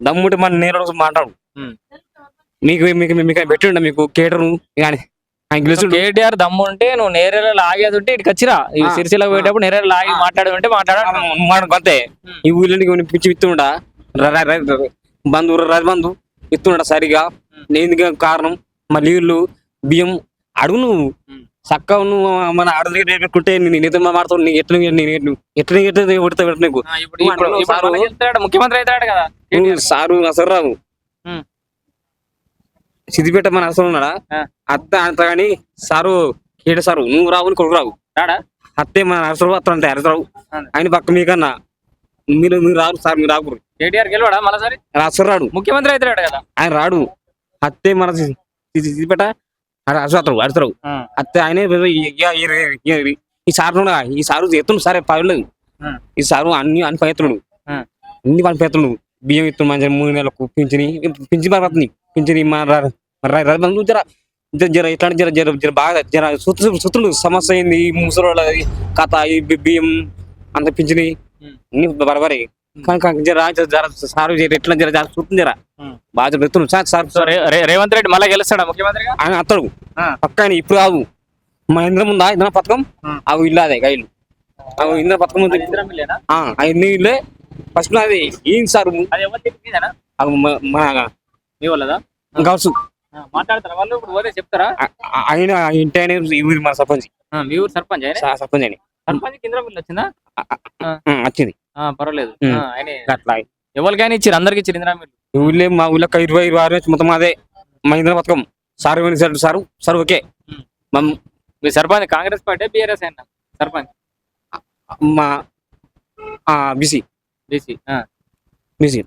దమ్ముంటే మన నేర మాట్లాడు. మీకు మీకు మీకు పెట్టిండ మీకు కేటరు కానీ ఆయన గెలుచుడు. కేటీఆర్ దమ్ము ఉంటే నువ్వు నేరేలా లాగేది ఉంటే ఇటు వచ్చిరా ఈ సిరిసిల్లకు పోయేటప్పుడు నేరేలా లాగి మాట్లాడేది ఉంటే మాట్లాడాలి అంతే. ఈ ఊళ్ళో పిచ్చి ఇస్తుండా బంధు రాజబంధు ఇస్తుండ సరిగా నేను కారణం మా నీళ్ళు బియ్యం అడుగు నువ్వు చక్కగా నువ్వు మన ఆడకుంటే నేను మాట్లాడుతావు. నీకు ఎట్లా ఎట్లా కొడతా నీకు ముఖ్యమంత్రి అవుతాడు కదా సారు అసలు రావు. సిద్దిపేట మన అసలు ఉన్నాడా అత్త అంత కానీ సారు కేట సారు నువ్వు రావు కొడుకు రావు అత్తే మన అసలు అత్త అంటే అరసరావు ఆయన పక్క మీకన్నా మీరు మీరు రారు సార్ మీరు రాకూరు. కేటీఆర్ గెలవాడా మళ్ళీ అసలు రాడు ముఖ్యమంత్రి అవుతాడు కదా ఆయన రాడు. అత్తే మన సిద్దిపేట అసలు అరసరావు అత్తే ఆయనే ఈ సారు ఈ సారు ఎత్తుడు సరే పర్లేదు. ఈ సారు అన్ని పైతున్నాడు అన్ని పని పెడుతున్నాడు. బియ్యం ఇస్తున్నాడు మంచిగా 3 నెలలకు పింఛని పడుతుంది. పింఛని జర జర ఇట్లాంటి జర జర జర బాగా జర సుతులు సమస్య అయింది. ఈ ముసలి కథ ఈ బియ్యం అంత పింఛని అన్ని బరబరే కానీ జర జర సారు ఎట్లా జర జర చూస్తుంది జర బాగా పెడుతున్నాడు సార్. రేవంత్ రెడ్డి మళ్ళీ గెలుస్తాడా ముఖ్యమంత్రిగా ఆయన అత్తడు పక్క ఆయన ఇప్పుడు కాదు మా ఇంద్ర ముందా ఇంద్ర పథకం అవి ఇల్లాదే గైలు అవి ఇంద్ర పథకం అన్ని ఇల్లే ఫస్ట్ అది ఏం సార్ కావచ్చు మాట్లాడతారా వాళ్ళు ఇప్పుడు పోతే చెప్తారా ఆయన ఇంటి ఆయన ఊరి మన సర్పంచ్ మీ ఊరు సర్పంచ్ సర్పంచ్ అని సర్పంచ్ కింద వచ్చిందా వచ్చింది పర్వాలేదు అట్లా ఎవరికైనా ఇచ్చారు అందరికి ఇచ్చారు ఇందిరా మీరు ఊళ్ళో మా ఊళ్ళో 26 మొత్తం అదే మా ఇంద్ర పథకం సార్ సారు సార్ ఓకే. మీ సర్పంచ్ కాంగ్రెస్ పార్టీ బీఆర్ఎస్ అయినా సర్పంచ్ మా బీసీ బీసీ బీసీ